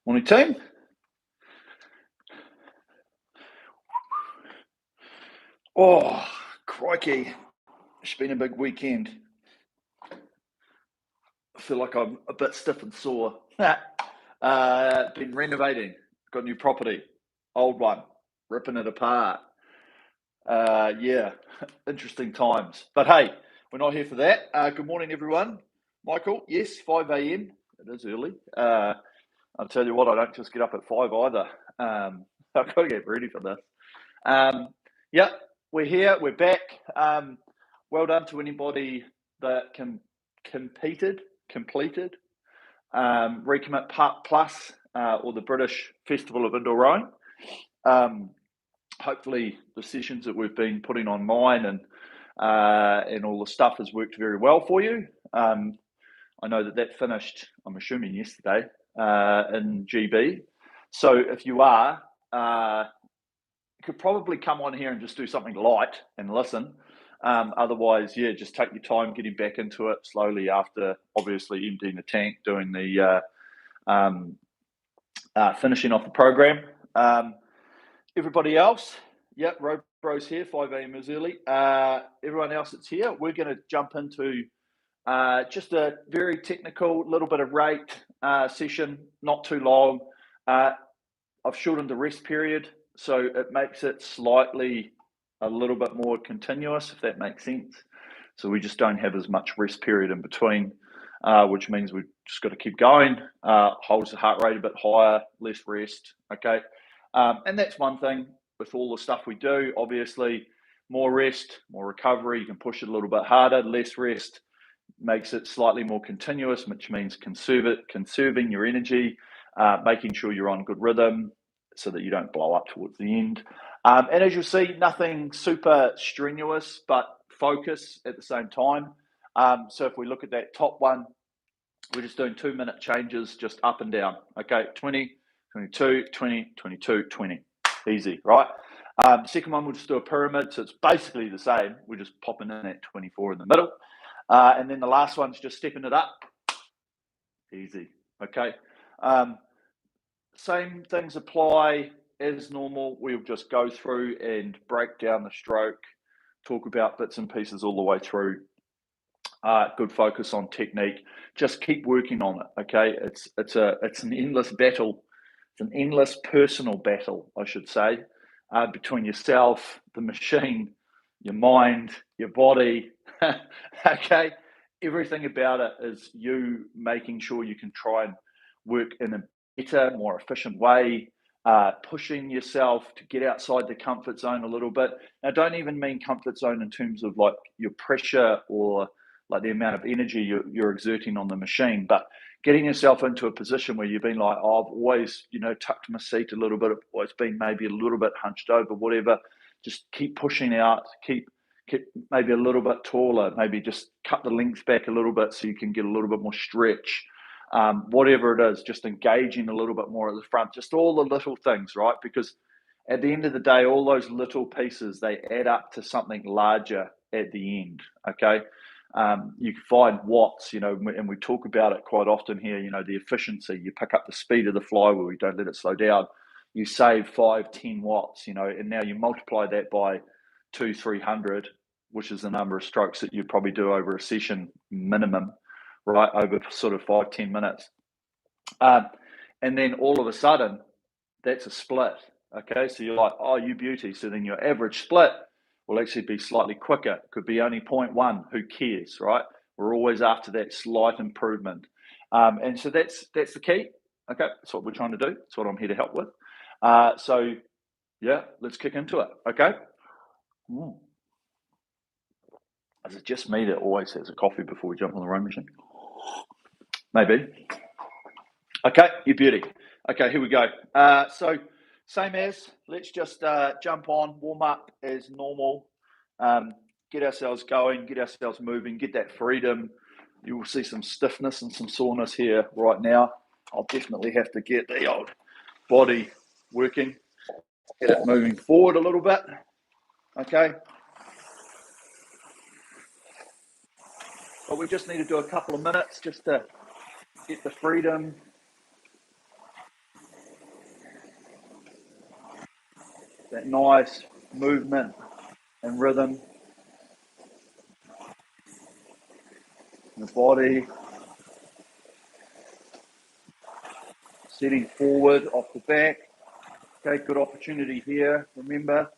Morning, team. Oh, crikey. It's been a big weekend. I feel like I'm a bit stiff and sore. Been renovating. Got a new property. Old one. Ripping it apart. Yeah, interesting times. But hey, we're not here for that. Good morning, everyone. Michael, yes, 5 a.m. It is early. I'll tell you what, I don't just get up at 5 either. I've got to get ready for this. Yeah, we're here. We're back. Well done to anybody that completed RECOMMIT Plus or the British Festival of Indoor Rowing. Hopefully, the sessions that we've been putting online and all the stuff has worked very well for you. I know that finished, I'm assuming, yesterday in GB. So if you are, you could probably come on here and just do something light and listen. Otherwise, yeah, just take your time getting back into it slowly after obviously emptying the tank, doing the finishing off the program. Everybody else, yep, Road Bros here, 5 a.m. is early. Everyone else that's here, we're going to jump into just a very technical, little bit of rate session, not too long. I've shortened the rest period, so it makes it slightly a little bit more continuous, if that makes sense. So we just don't have as much rest period in between, which means we've just got to keep going, holds the heart rate a bit higher, less rest, okay? And that's one thing with all the stuff we do. Obviously, more rest, more recovery, you can push it a little bit harder. Less rest makes it slightly more continuous, which means conserving your energy, making sure you're on good rhythm so that you don't blow up towards the end. And as you'll see, nothing super strenuous, but focus at the same time. So if we look at that top one, we're just doing 2-minute changes, just up and down. Okay, 20, 22, 20, 22, 20. Easy, right? Second one, we'll just do a pyramid. So it's basically the same. We're just popping in at 24 in the middle. And then the last one's just stepping it up. Easy, okay? Same things apply as normal. We'll just go through and break down the stroke, talk about bits and pieces all the way through. Good focus on technique. Just keep working on it, okay? It's an endless battle. It's an endless personal battle, I should say, between yourself, the machine, your mind, your body, okay? Everything about it is you making sure you can try and work in a better, more efficient way, pushing yourself to get outside the comfort zone a little bit. Now, don't even mean comfort zone in terms of like your pressure or like the amount of energy you're exerting on the machine, but getting yourself into a position where you've been like, oh, I've always, tucked my seat a little bit, I've always been maybe a little bit hunched over, whatever. Just keep pushing out, keep maybe a little bit taller, maybe just cut the length back a little bit so you can get a little bit more stretch. Whatever it is, just engaging a little bit more at the front, just all the little things, right? Because at the end of the day, all those little pieces, they add up to something larger at the end, okay? You can find watts, and we talk about it quite often here, the efficiency. You pick up the speed of the flywheel, you don't let it slow down. You save 5-10 watts, and now you multiply that by 200-300, which is the number of strokes that you'd probably do over a session minimum, right, over sort of 5-10 minutes. And then all of a sudden, that's a split, okay? So you're like, oh, you beauty. So then your average split will actually be slightly quicker. It could be only 0.1. Who cares, right? We're always after that slight improvement. And so that's the key. Okay, that's what we're trying to do. That's what I'm here to help with. So, yeah, let's kick into it, okay? Is it just me that always has a coffee before we jump on the rowing machine? Maybe. Okay, you beauty. Okay, here we go. So, same as, let's just jump on, warm up as normal, get ourselves going, get ourselves moving, get that freedom. You will see some stiffness and some soreness here right now. I'll definitely have to get the old body working, get it moving forward a little bit, okay? But we just need to do a couple of minutes just to get the freedom, that nice movement and rhythm in the body. Setting forward off the back. Okay, good opportunity here. Remember,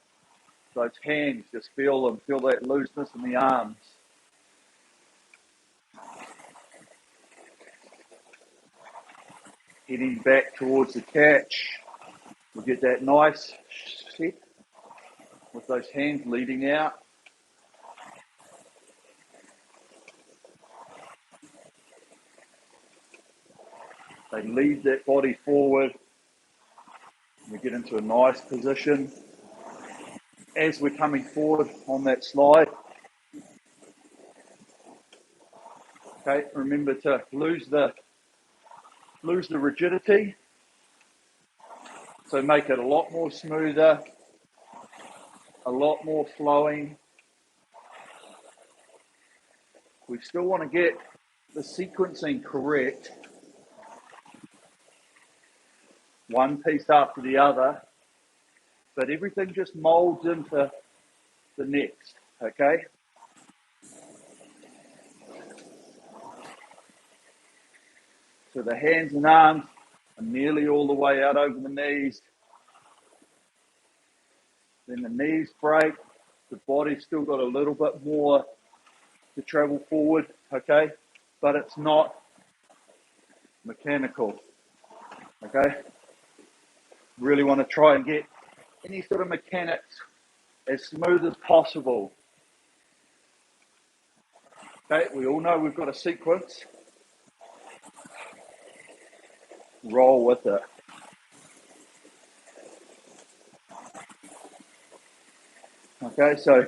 those hands, just feel them, feel that looseness in the arms. Heading back towards the catch. We'll get that nice set with those hands leading out. They lead that body forward. We get into a nice position. As we're coming forward on that slide, okay, remember to lose the rigidity. So make it a lot more smoother, a lot more flowing. We still want to get the sequencing correct, one piece after the other, but everything just molds into the next, okay? So the hands and arms are nearly all the way out over the knees. Then the knees break, the body's still got a little bit more to travel forward, okay? But it's not mechanical, okay? Really want to try and get any sort of mechanics as smooth as possible. Okay, we all know we've got a sequence. Roll with it. Okay, so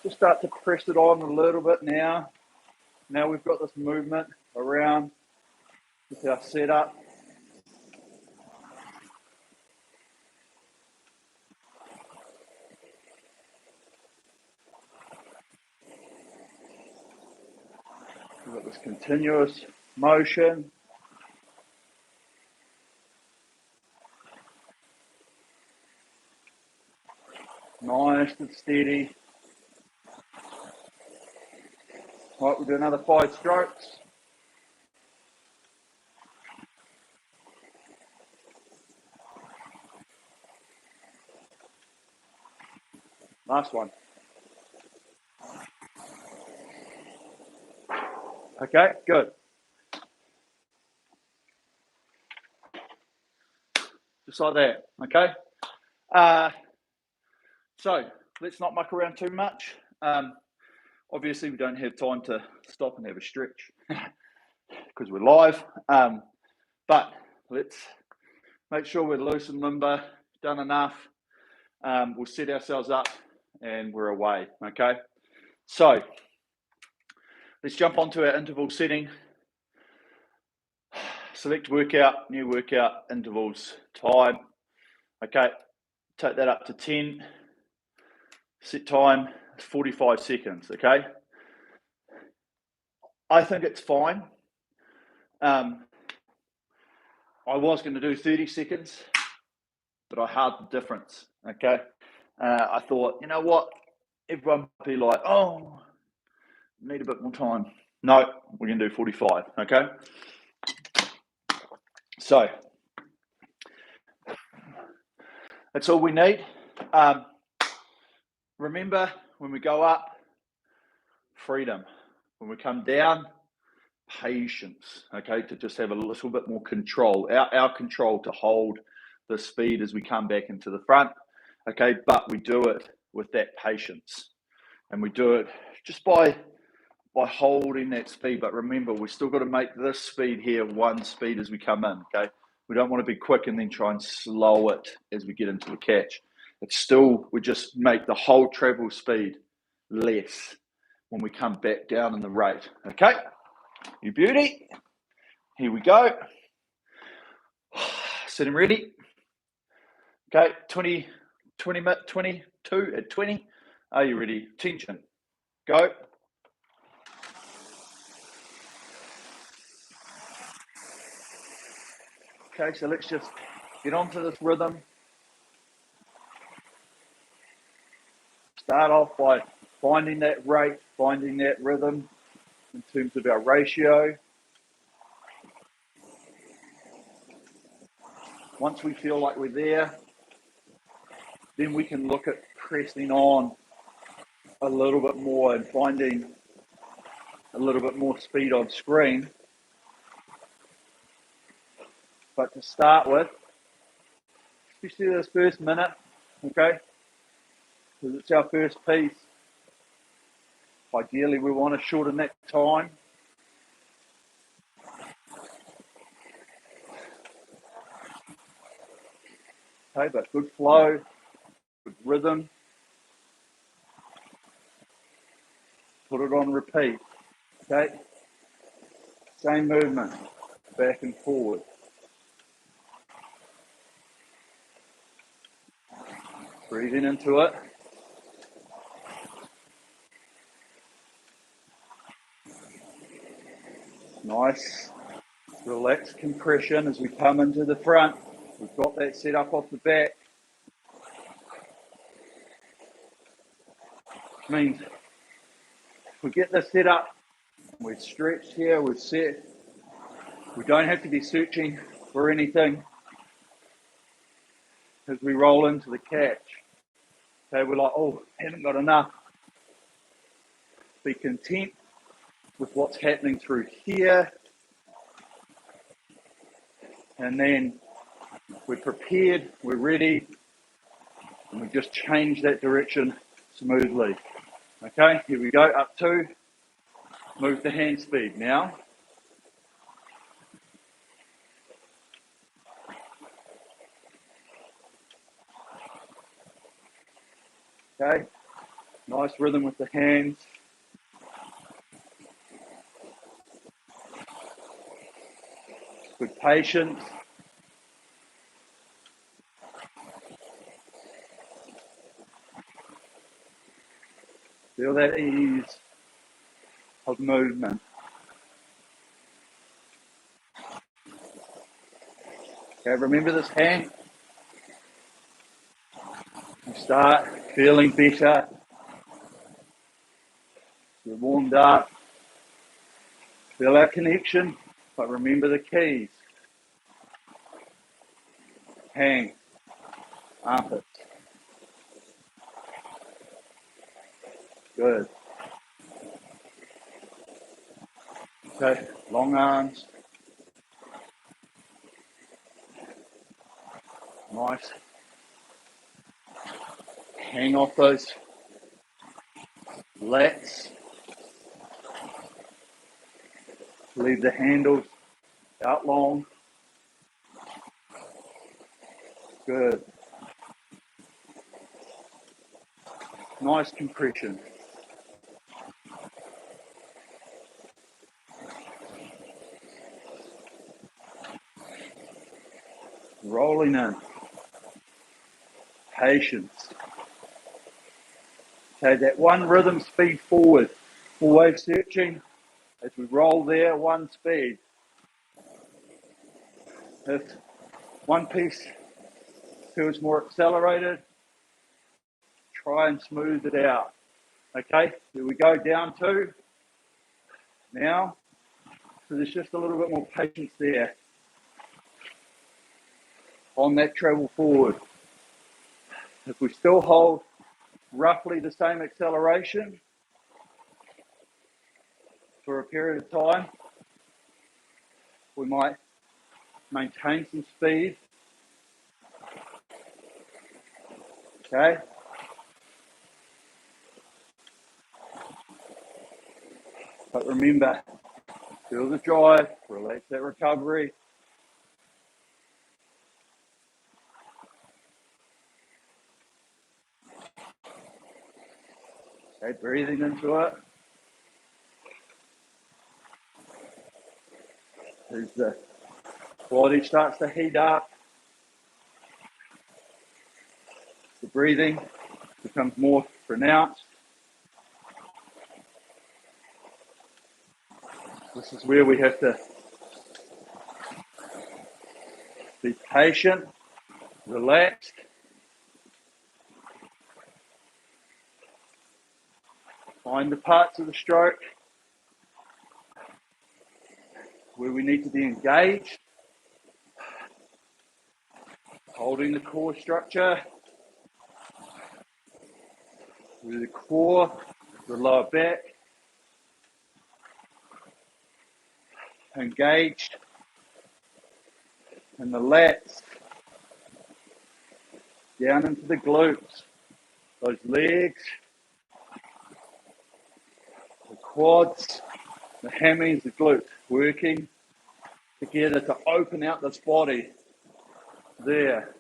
just start to press it on a little bit now. Now we've got this movement around with our setup. We've got this continuous motion. Nice and steady. All right, we'll do another 5 strokes. Last one. Okay, good. Just like that, okay? So let's not muck around too much. Obviously, we don't have time to stop and have a stretch because we're live. But let's make sure we're loose and limber, done enough. We'll set ourselves up and we're away, okay? So let's jump onto our interval setting. Select workout, new workout, intervals, time. Okay, take that up to 10. Set time, 45 seconds, okay? I think it's fine. I was going to do 30 seconds, but I had the difference, okay? I thought, you know what? Everyone would be like, oh, need a bit more time. No, we're going to do 45, okay? So, that's all we need. Remember, when we go up, freedom. When we come down, patience, okay, to just have a little bit more control, our control to hold the speed as we come back into the front, okay, but we do it with that patience, and we do it just by holding that speed. But remember, we still got to make this speed here one speed as we come in, okay? We don't want to be quick and then try and slow it as we get into the catch. It's still, we just make the whole travel speed less when we come back down in the rate, okay? You beauty. Here we go. Sitting ready. Okay, 22 at 20. Are you ready? Tension. Go. Okay, so let's just get onto this rhythm. start off by finding that rate, finding that rhythm in terms of our ratio. Once we feel like we're there, then we can look at pressing on a little bit more and finding a little bit more speed on screen. But to start with, especially this first minute, okay, because it's our first piece, ideally we want to shorten that time. Okay, but good flow, good rhythm. Put it on repeat, okay? Same movement, back and forward. Breathing into it. Nice, relaxed compression as we come into the front. We've got that set up off the back. Which means if we get this set up, we've stretched here, we've set. We don't have to be searching for anything as we roll into the catch. Okay, we're like, oh, haven't got enough. Be content with what's happening through here. And then we're prepared, we're ready, and we just change that direction smoothly. Okay, here we go, up 2. Move the hand speed now. Okay, nice rhythm with the hands. Good patience. Feel that ease of movement. Okay, remember this hand. You start feeling better. You're warmed up. Feel our connection, but remember the keys. Hang, armpits. Good. Okay, long arms. Nice. Hang off those lats. Leave the handles out long. Good. Nice compression. Rolling in. Patience. Okay, that one rhythm speed forward. Always searching as we roll there, one speed. If one piece feels more accelerated, try and smooth it out. Okay, here we go, down 2. Now, so there's just a little bit more patience there on that travel forward. If we still hold roughly the same acceleration for a period of time, we might maintain some speed. Okay. But remember, feel the drive, relax that recovery. Okay, breathing into it. As the body starts to heat up, the breathing becomes more pronounced. This is where we have to be patient, relaxed. Find the parts of the stroke where we need to be engaged, holding the core structure, with the core, the lower back, engaged, and the lats, down into the glutes, those legs, the quads, the hammies, the glutes, working together to open out this body. There.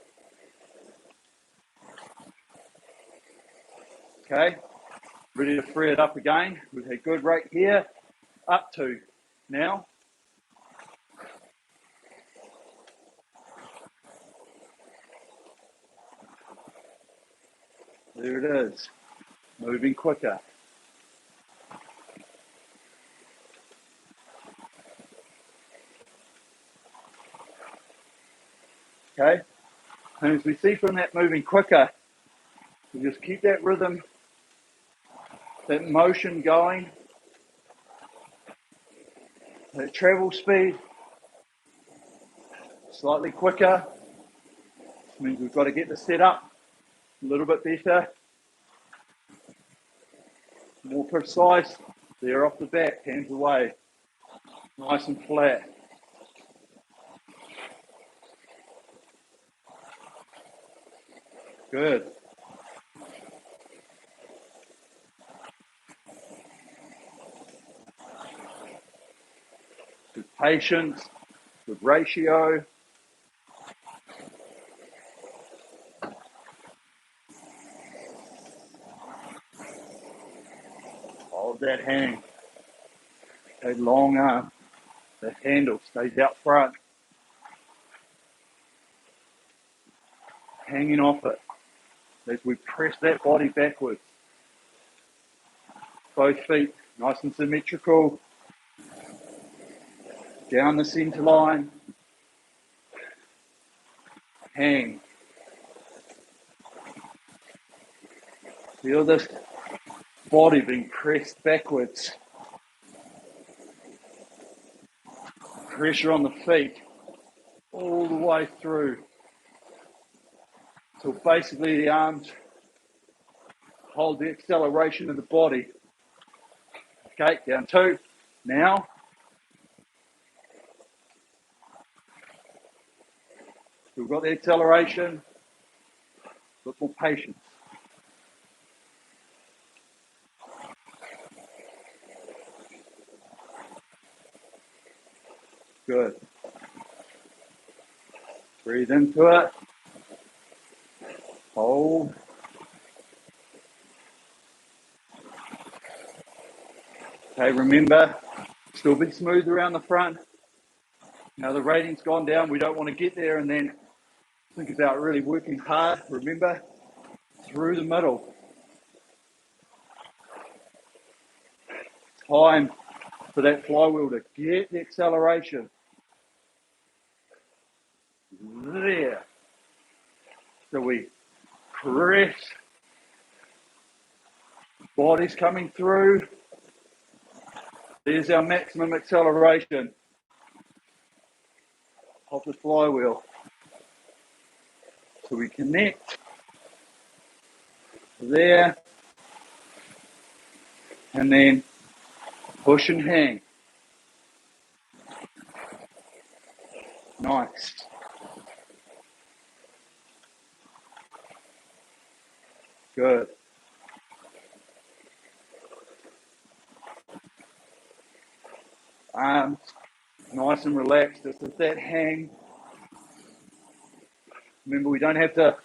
Okay, ready to free it up again. We've had good rate here, up to now. There it is, moving quicker. Okay, and as we see from that moving quicker, we just keep that rhythm, that motion going, that travel speed, slightly quicker. This means we've got to get the set up a little bit better, more precise. There off the back, hands away, nice and flat. Good. With patience, with ratio. Hold that hand. Okay, long arm. The handle stays out front. Hanging off it as we press that body backwards. Both feet nice and symmetrical. Down the center line. Hang. Feel this body being pressed backwards. Pressure on the feet all the way through. So basically the arms hold the acceleration of the body. Okay, down 2. Now. We've got the acceleration. A bit more patience. Good. Breathe into it. Hold. Okay, remember, still be smooth around the front. Now the rating's gone down. We don't want to get there and then think about really working hard. Remember, through the middle. Time for that flywheel to get the acceleration. There. So we press. Body's coming through. There's our maximum acceleration of the flywheel. So we connect there and then push and hang. Nice. Good. Arms nice and relaxed. Just let that hang. Remember, we don't have to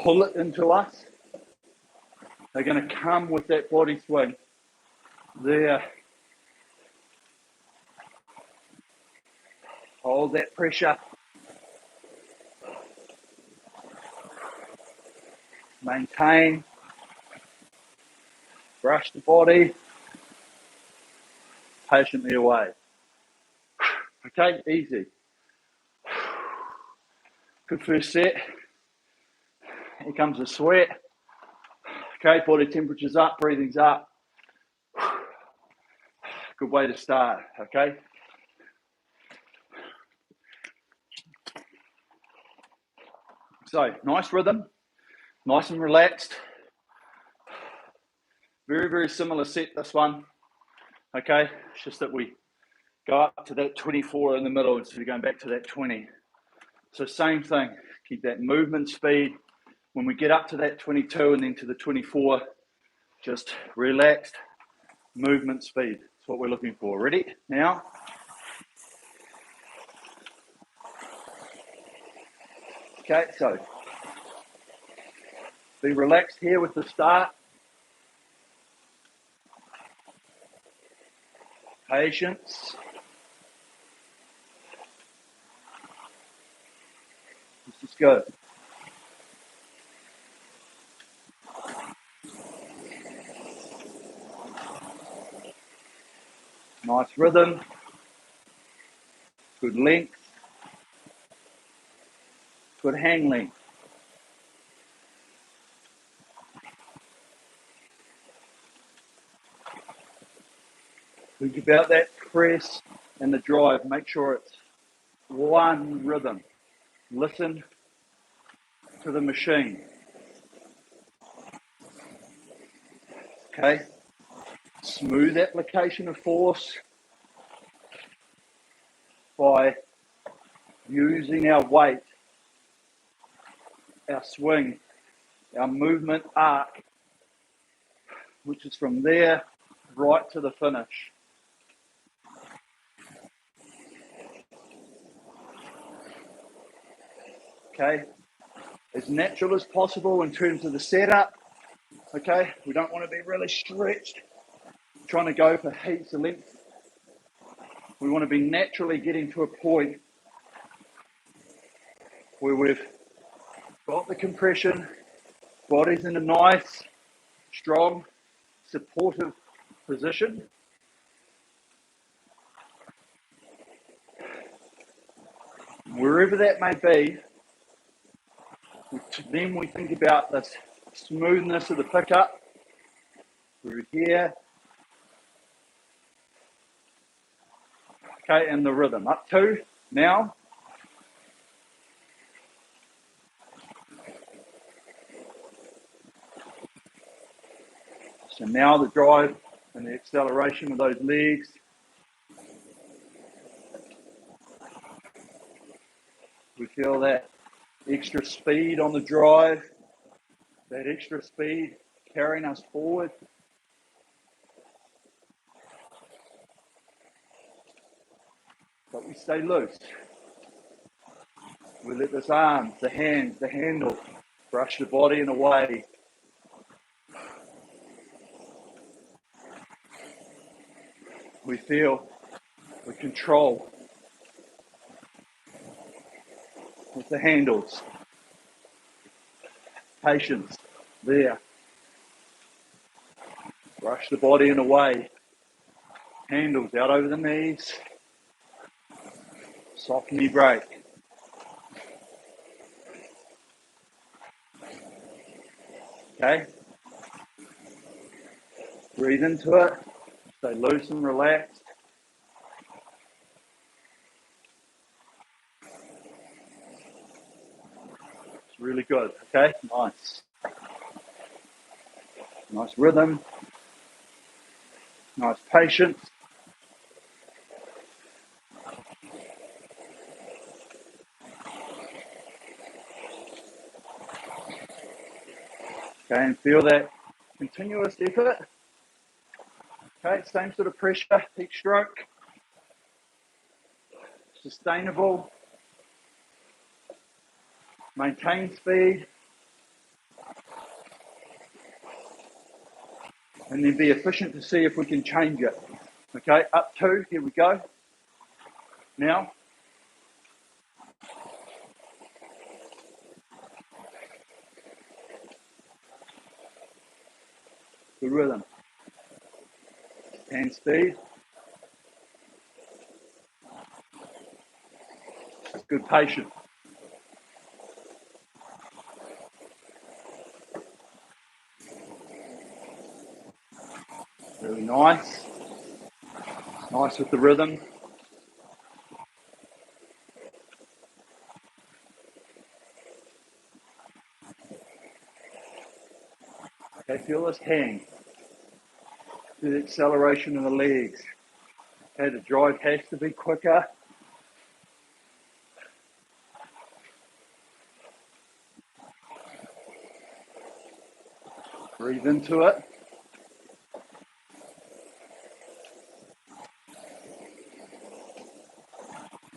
pull it into us. They're going to come with that body swing. There. Hold that pressure. Maintain. Brush the body. Patiently away. Okay, easy. Good first set. Here comes the sweat. Okay, body temperature's up, breathing's up. good way to start, okay? So, nice rhythm, nice and relaxed. Very, very similar set, this one, okay? It's just that we go up to that 24 in the middle instead of going back to that 20. So same thing, keep that movement speed. When we get up to that 22 and then to the 24, just relaxed movement speed. That's what we're looking for. Ready? Now. Okay, so be relaxed here with the start. Patience. This is good. Nice rhythm. Good length. Good hang length. Think about that press and the drive. Make sure it's one rhythm. Listen to the machine. Okay? Smooth application of force by using our weight, our swing, our movement arc, which is from there right to the finish. Okay? As natural as possible in terms of the setup. Okay? We don't want to be really stretched, trying to go for heaps of length. We want to be naturally getting to a point where we've got the compression, body's in a nice, strong, supportive position. Wherever that may be, then we think about this smoothness of the pickup through here. Okay, and the rhythm. Up to now. So now the drive and the acceleration of those legs. We feel that extra speed on the drive, that extra speed carrying us forward. But we stay loose. We let this arm, the hands, the handle brush the body and away. We feel the control with the handles. Patience there. Brush the body and away. Handles out over the knees. Soft knee break. Okay? Breathe into it. Stay loose and relaxed. It's really good. Okay? Nice. Nice rhythm. Nice patience. Okay, and feel that continuous effort. Okay, same sort of pressure each stroke. Sustainable. Maintain speed. And then be efficient to see if we can change it. Okay, up to, here we go. Now. Good rhythm. And speed. Good patience. Really nice. Nice with the rhythm. Okay, feel this hang. Do the acceleration in the legs. Okay, the drive has to be quicker. Breathe into it.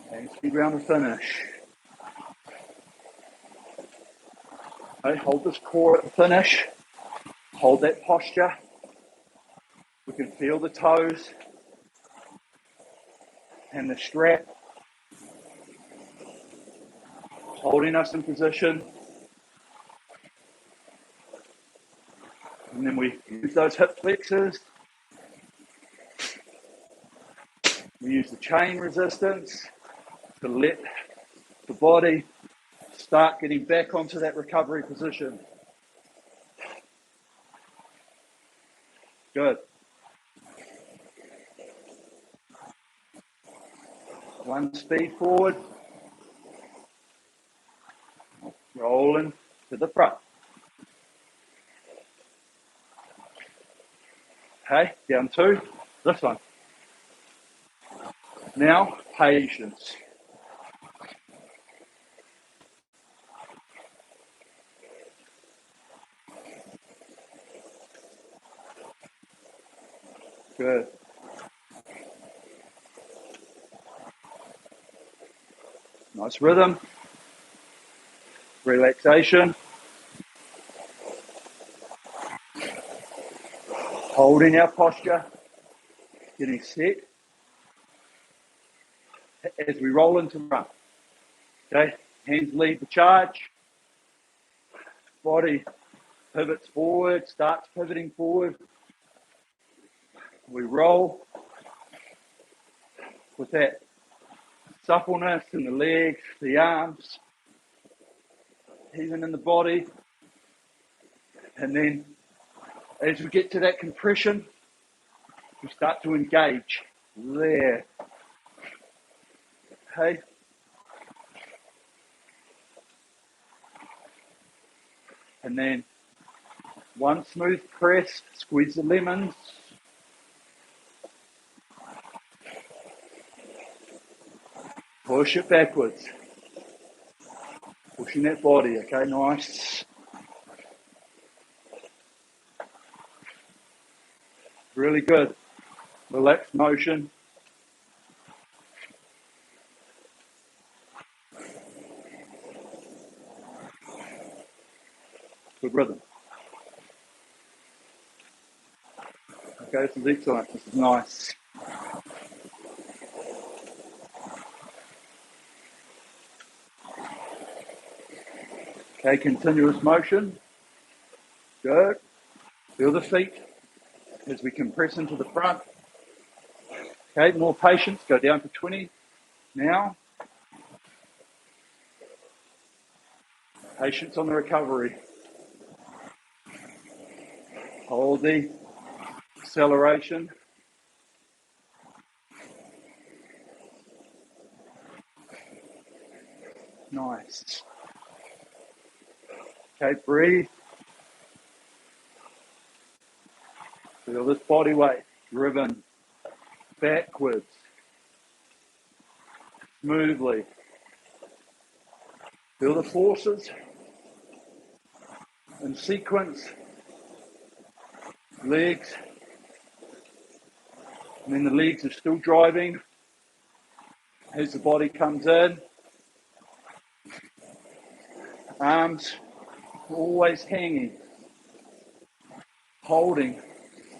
And speed round the finish. Okay, hold this core at the finish. Hold that posture. We can feel the toes and the strap holding us in position. And then we use those hip flexors. We use the chain resistance to let the body start getting back onto that recovery position. Good. One speed forward. Rolling to the front. Okay, down two. This one. Now, patience. Good. Nice rhythm. Relaxation. Holding our posture. Getting set. As we roll into the front. Okay, hands lead the charge. Body pivots forward, starts pivoting forward. We roll with that suppleness in the legs, the arms, even in the body. And then as we get to that compression, we start to engage there. Okay. And then one smooth press, squeeze the lemons. Push it backwards. Pushing that body, okay, nice. Really good. Relaxed motion. Good rhythm. Okay, this is excellent. This is nice. Okay, continuous motion. Good. Feel the feet as we compress into the front. Okay, more patience. Go down to 20 now. Patience on the recovery. Hold the acceleration. Nice. Okay, breathe. Feel this body weight driven backwards, smoothly. Feel the forces in sequence, legs, and then the legs are still driving as the body comes in. Arms always hanging, holding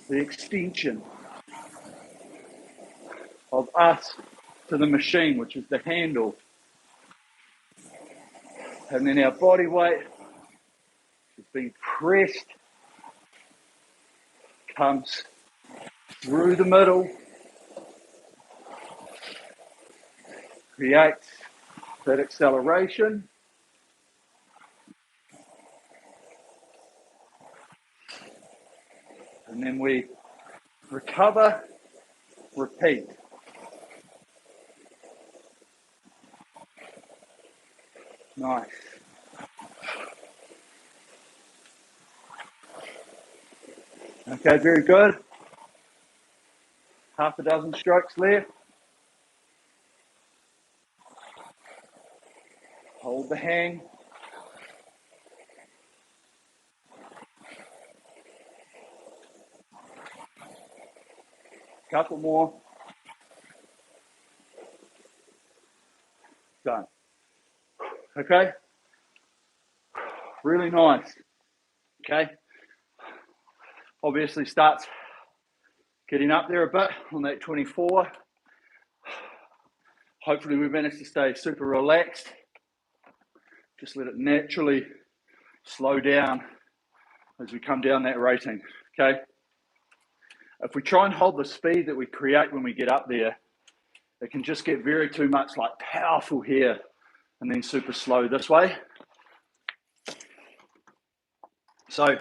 the extension of us to the machine, which is the handle. And then our body weight is being pressed, comes through the middle, creates that acceleration. And then we recover, repeat. Nice. Okay, very good. Half a dozen strokes left. Hold the hang. Couple more. Done. Okay. Really nice. Okay. Obviously starts getting up there a bit on that 24. Hopefully we manage to stay super relaxed. Just let it naturally slow down as we come down that rating, okay? If we try and hold the speed that we create when we get up there, it can just get very too much like powerful here and then super slow this way. So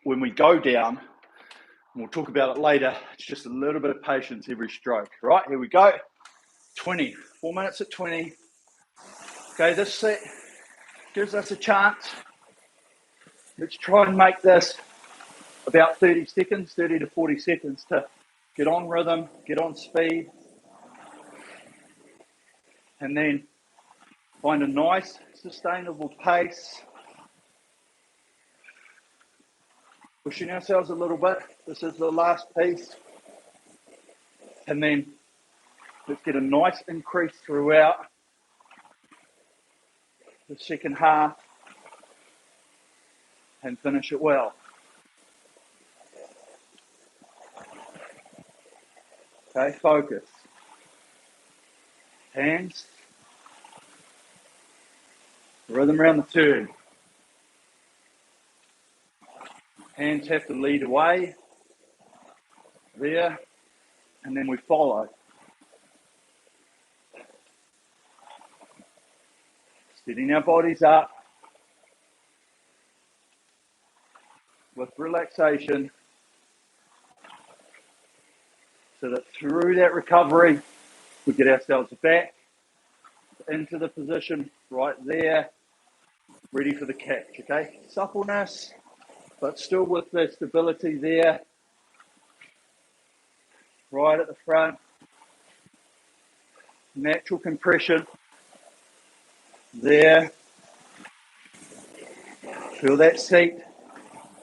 when we go down, and we'll talk about it later, it's just a little bit of patience every stroke. Right, here we go. 20, 4 minutes at 20. Okay, this set gives us a chance. Let's try and make this about 30 seconds, 30 to 40 seconds to get on rhythm, get on speed, and then find a nice, sustainable pace. Pushing ourselves a little bit. This is the last piece. And then let's get a nice increase throughout the second half and finish it well. Okay, focus. Hands. Rhythm around the turn. Hands have to lead away. There. And then we follow. Setting our bodies up with relaxation so that through that recovery, we get ourselves back into the position right there, ready for the catch, okay? Suppleness, but still with the stability there, right at the front. Natural compression there. Feel that seat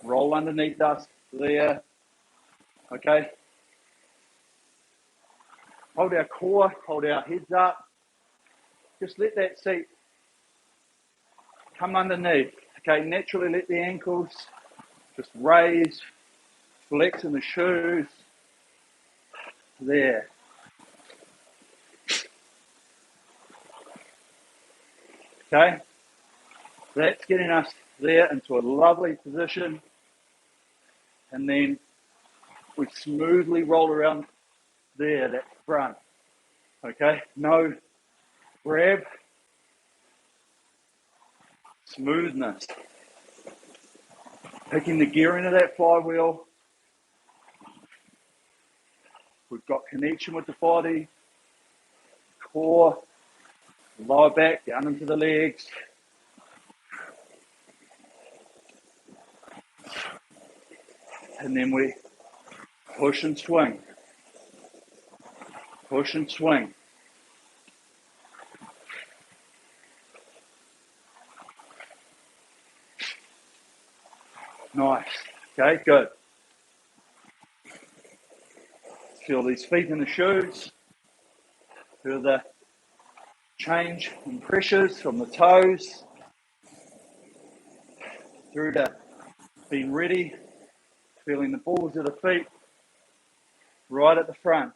roll underneath us there, okay? Hold our core, hold our heads up. Just let that seat come underneath, okay? Naturally let the ankles just raise, flex in the shoes, there. Okay, that's getting us there into a lovely position, and then we smoothly roll around there, that front, okay? No grab, smoothness. Picking the gear into that flywheel. We've got connection with the body, core, lower back, down into the legs. And then we push and swing. Push and swing. Nice. Okay, good. Feel these feet in the shoes. Feel the change in pressures from the toes through to being ready. Feeling the balls of the feet right at the front.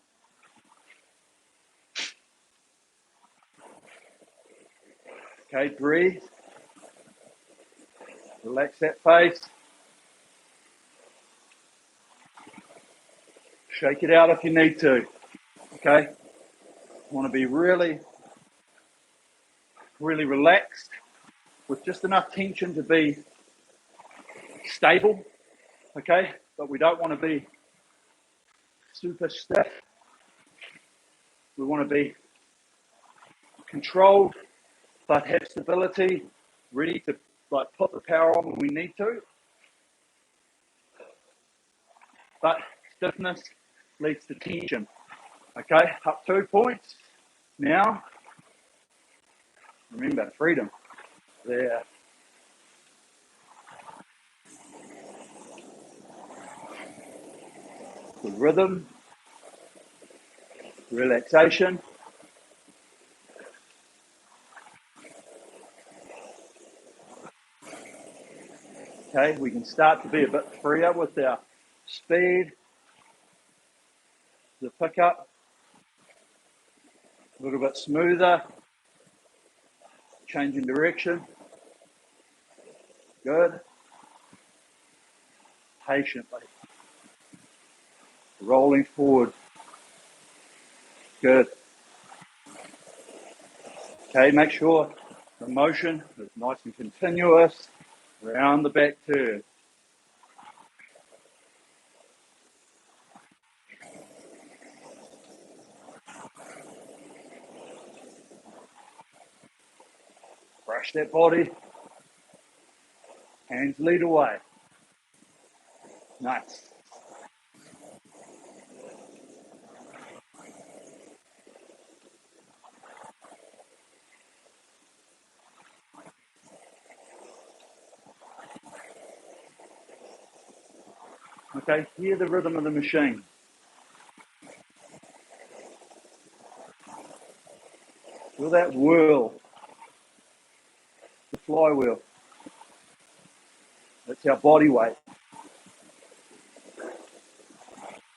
Okay, breathe. Relax that face. Shake it out if you need to. Okay? Want to be really, really relaxed with just enough tension to be stable. Okay? But we don't want to be super stiff. We want to be controlled but have stability, ready to like put the power on when we need to. But stiffness leads to tension. Okay, up 2 points. Now, remember, freedom. There. Good rhythm, relaxation. Okay, we can start to be a bit freer with our speed, the pickup, a little bit smoother, change in direction. Good. Patiently. Rolling forward. Good. Okay, make sure the motion is nice and continuous around the back turn. Brush that body. Hands lead away. Nice. Okay, hear the rhythm of the machine. Feel that whirl, the flywheel. That's our body weight.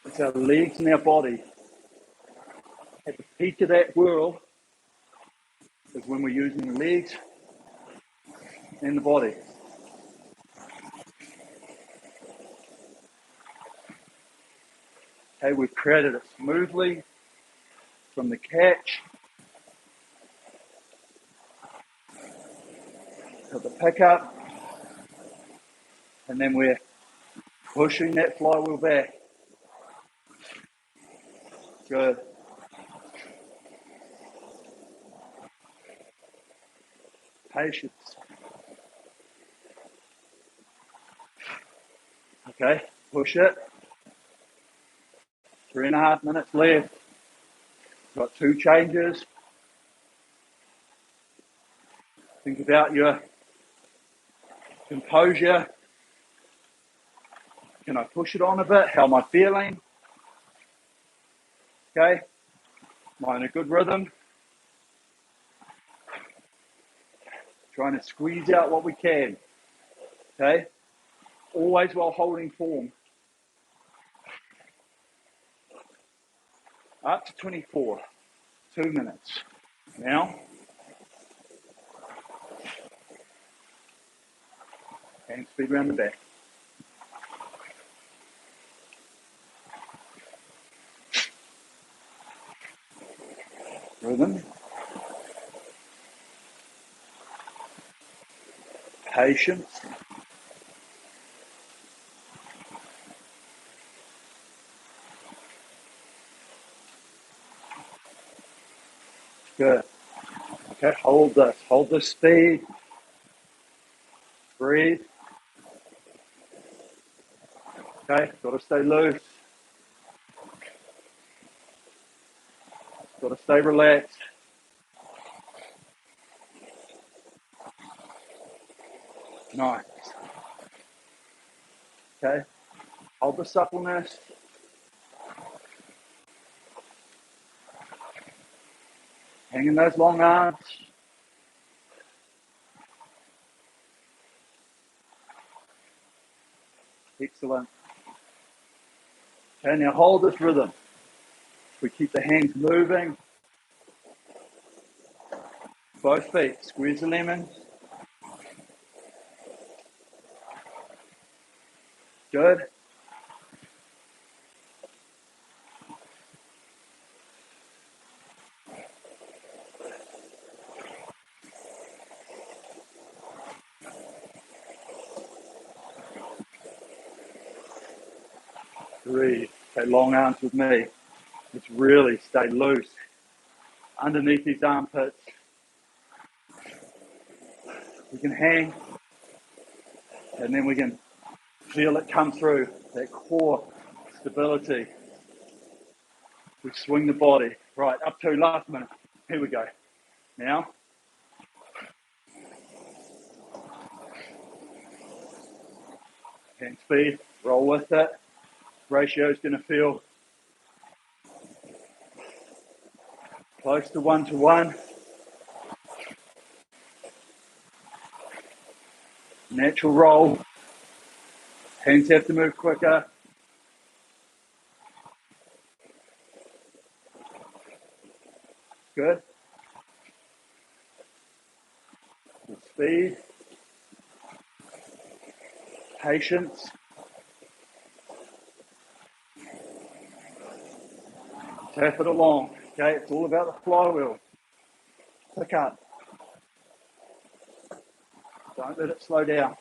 It's our legs and our body. At the peak of that whirl is when we're using the legs and the body. Okay, we've created it smoothly from the catch to the pickup, and then we're pushing that flywheel back. Good. Patience. Okay, push it. 3.5 minutes left. Got 2 changes. Think about your composure. Can I push it on a bit? How am I feeling? Okay, am I in a good rhythm? Trying to squeeze out what we can. Okay, always while holding form. Up to 24, 2 minutes. Now, hand speed around the back. Rhythm. Patience. Good. Okay, hold this speed. Breathe. Okay, got to stay loose. Got to stay relaxed. Nice. Okay, hold the suppleness. Hanging those long arms. Excellent. Okay, now hold this rhythm. We keep the hands moving. Both feet. Squeeze the lemons. Good. Breathe. Okay, long arms with me. Let's really stay loose underneath these armpits. We can hang, and then we can feel it come through, that core stability. We swing the body. Right, up to last minute. Here we go. Now, hand speed, roll with it. Ratio is going to feel close to 1-to-1. Natural roll. Hands have to move quicker. Good. With speed. Patience. Tap it along. Okay, it's all about the flywheel. Pick up. Don't let it slow down.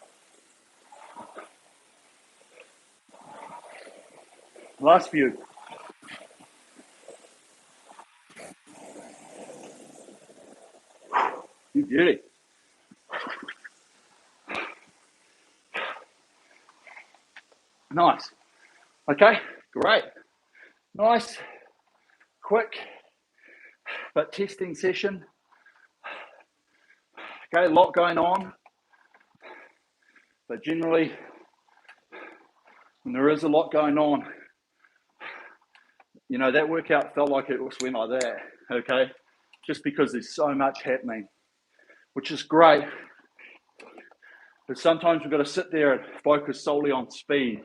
Last few. You beauty. Nice. Okay, great. Nice, quick, but testing session. Okay, a lot going on. But generally, when there is a lot going on, you know, that workout felt like it went like that, okay? Just because there's so much happening, which is great. But sometimes we've got to sit there and focus solely on speed,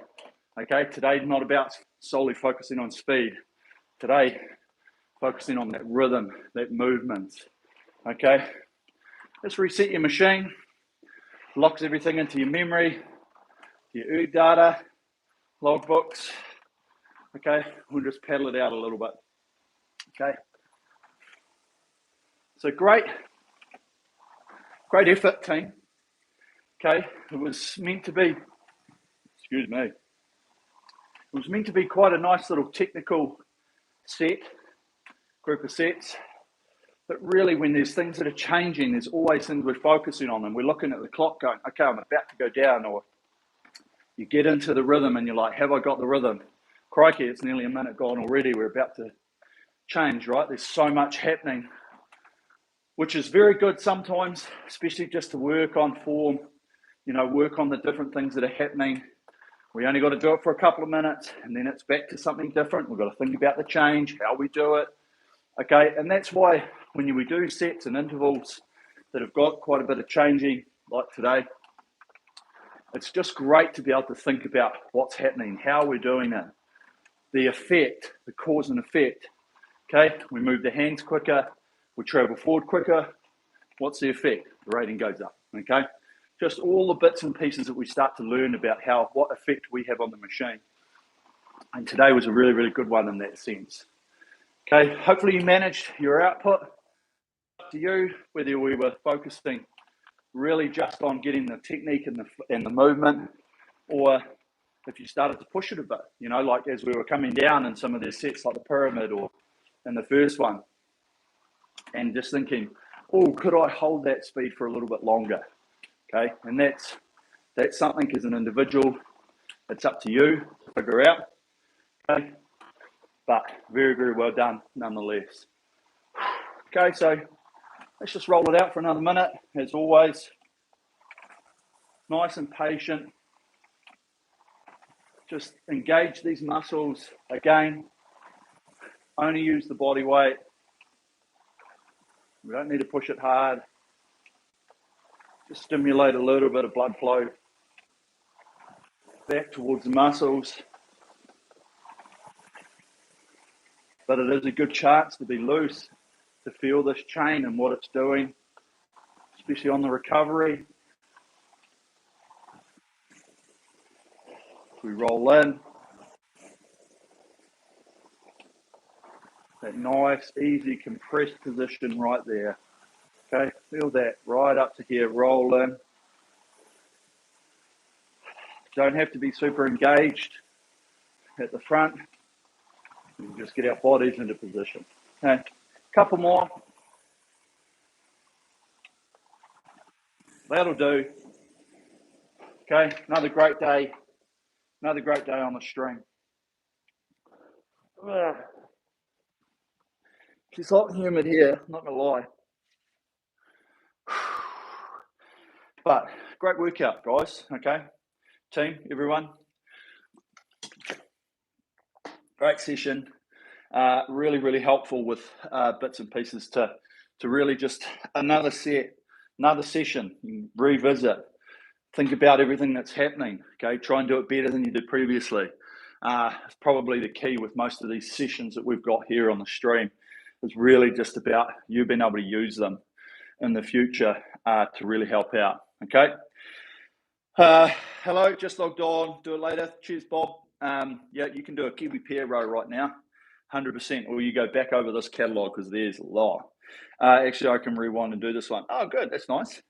okay? Today's not about solely focusing on speed. Today, focusing on that rhythm, that movement, okay? Just reset your machine, locks everything into your memory, your data, logbooks, okay? We'll just paddle it out a little bit, okay? So great effort, team, okay? It was meant to be, excuse me, it was meant to be quite a nice little technical set, group of sets, but really when there's things that are changing, there's always things we're focusing on, and we're looking at the clock going, okay, I'm about to go down, or you get into the rhythm and you're like, have I got the rhythm? Crikey, it's nearly a minute gone already. We're about to change, right? There's so much happening, which is very good sometimes, especially just to work on form, you know, work on the different things that are happening. We only got to do it for a couple of minutes and then it's back to something different. We've got to think about the change, how we do it, okay? And that's why when we do sets and intervals that have got quite a bit of changing, like today, it's just great to be able to think about what's happening, how we're doing it, the effect, the cause and effect, okay? We move the hands quicker, we travel forward quicker. What's the effect? The rating goes up, okay? Just all the bits and pieces that we start to learn about what effect we have on the machine. And today was a really, really good one in that sense. Okay, hopefully you managed your output. Up to you, whether we were focusing really just on getting the technique and the movement, or if you started to push it a bit, you know, like as we were coming down in some of the sets like the pyramid or in the first one, and just thinking, oh, could I hold that speed for a little bit longer? Okay, and that's something as an individual, it's up to you to figure out. Okay, but very, very well done nonetheless. Okay, so let's just roll it out for another minute. As always, nice and patient. Just engage these muscles. Again, only use the body weight. We don't need to push it hard. Just stimulate a little bit of blood flow back towards the muscles. But it is a good chance to be loose, to feel this chain and what it's doing, especially on the recovery. We roll in. That nice, easy, compressed position right there. Okay, feel that right up to here, roll in. Don't have to be super engaged at the front. We just get our bodies into position. Okay, couple more. That'll do. Okay, another great day. Another great day on the stream. It's hot and humid here, not gonna lie. But great workout, guys. Okay, team, everyone. Great session. Really, really helpful with bits and pieces to really just another set, another session, revisit, think about everything that's happening. Okay, try and do it better than you did previously. It's probably the key with most of these sessions that we've got here on the stream. It's really just about you being able to use them in the future to really help out. Okay. Hello, just logged on. Do it later. Cheers, Bob. Yeah, you can do a Kiwi pear row right now, 100%. Or you go back over this catalog because there's a lot. Actually, I can rewind and do this one. Oh, good. That's nice.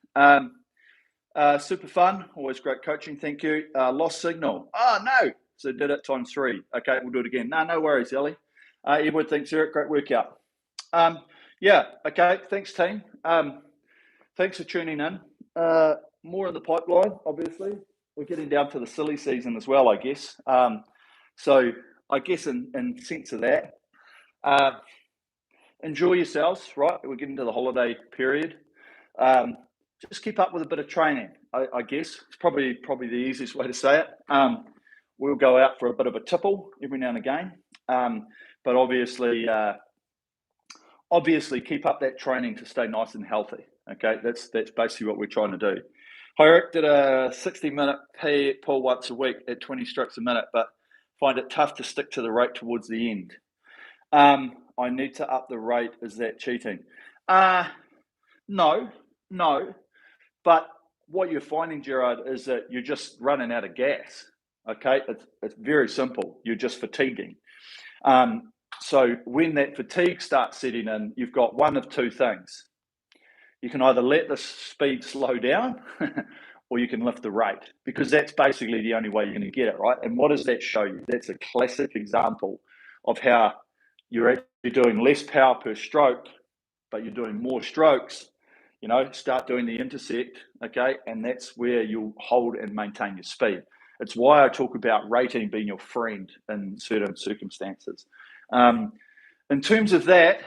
Super fun. Always great coaching. Thank you. Lost signal. Oh, no. So did it times 3. Okay, we'll do it again. No worries, Ellie. Edward, thanks, Eric. Great workout. Yeah, okay. Thanks, team. Thanks for tuning in. More in the pipeline, obviously. We're getting down to the silly season as well, I guess. So I guess in sense of that, enjoy yourselves, right? We're getting to the holiday period. Just keep up with a bit of training, I guess. It's probably the easiest way to say it. We'll go out for a bit of a tipple every now and again. But obviously keep up that training to stay nice and healthy. Okay, that's basically what we're trying to do. Hi, Eric, did a 60-minute pull once a week at 20 strokes a minute, but find it tough to stick to the rate towards the end. I need to up the rate. Is that cheating? No. But what you're finding, Gerard, is that you're just running out of gas. Okay, it's very simple. You're just fatiguing. So when that fatigue starts setting in, you've got one of two things. You can either let the speed slow down or you can lift the rate, because that's basically the only way you're going to get it, right? And what does that show you? That's a classic example of how you're actually doing less power per stroke, but you're doing more strokes. Start doing the intersect, okay? And that's where you'll hold and maintain your speed. It's why I talk about rating being your friend in certain circumstances. In terms of that,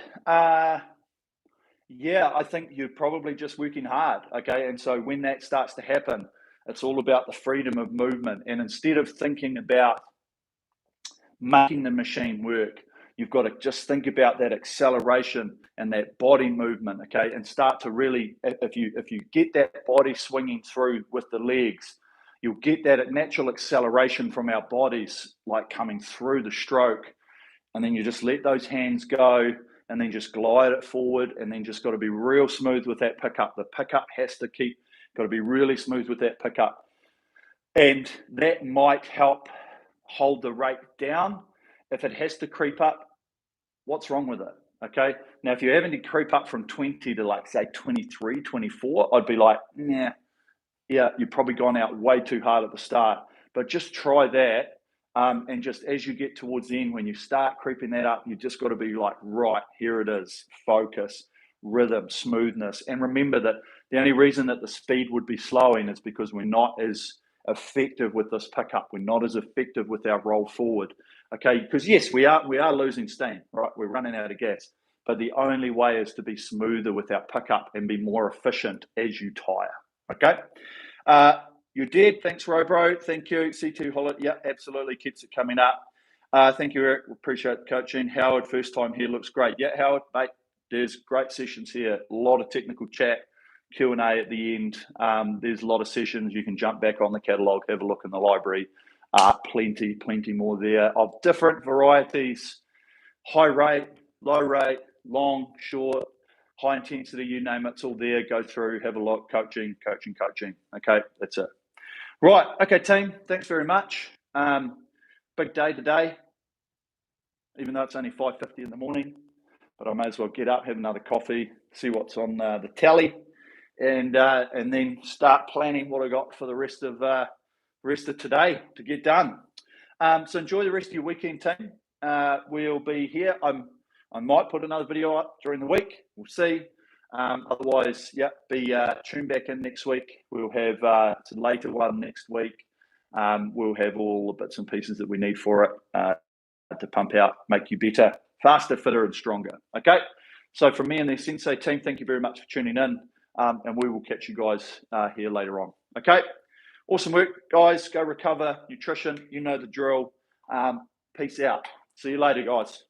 yeah, I think you're probably just working hard, okay? And so when that starts to happen, it's all about the freedom of movement. And instead of thinking about making the machine work, you've got to just think about that acceleration and that body movement, okay? And start to really, if you get that body swinging through with the legs, you'll get that natural acceleration from our bodies, like coming through the stroke. And then you just let those hands go and then just glide it forward, and then just got to be real smooth with that pickup. The pickup has to got to be really smooth with that pickup. And that might help hold the rate down. If it has to creep up, what's wrong with it? Okay. Now, if you're having to creep up from 20 to like, say, 23, 24, I'd be like, yeah, you've probably gone out way too hard at the start. But just try that. And just as you get towards the end, when you start creeping that up, you just got to be like, right, here it is. Focus, rhythm, smoothness. And remember that the only reason that the speed would be slowing is because we're not as effective with this pickup. We're not as effective with our roll forward. Okay, because yes, we are losing steam, right? We're running out of gas. But the only way is to be smoother with our pickup and be more efficient as you tire. Okay. You did. Thanks, Robro. Thank you. C2 Holland. Yeah, absolutely. Keeps it coming up. Thank you, Eric. Appreciate the coaching. Howard, first time here. Looks great. Yeah, Howard, mate, there's great sessions here. A lot of technical chat, Q&A at the end. There's a lot of sessions. You can jump back on the catalogue, have a look in the library. Plenty more there of different varieties. High rate, low rate, long, short, high intensity, you name it, it's all there. Go through, have a look, coaching. Okay, that's it. Right, okay, team, thanks very much. Big day today, even though it's only 5:50 in the morning, but I may as well get up, have another coffee, see what's on the tally, and then start planning what I got for the rest of today to get done. So enjoy the rest of your weekend, team. We'll be here. I might put another video up during the week. We'll see. Otherwise, yeah, be tuned back in next week. We'll have it's a later one next week. We'll have all the bits and pieces that we need for it to pump out, make you better, faster, fitter, and stronger. Okay. So from me and the Sensei team, thank you very much for tuning in, and we will catch you guys here later on. Okay. Awesome work, guys. Go recover, nutrition. You know the drill. Peace out. See you later, guys.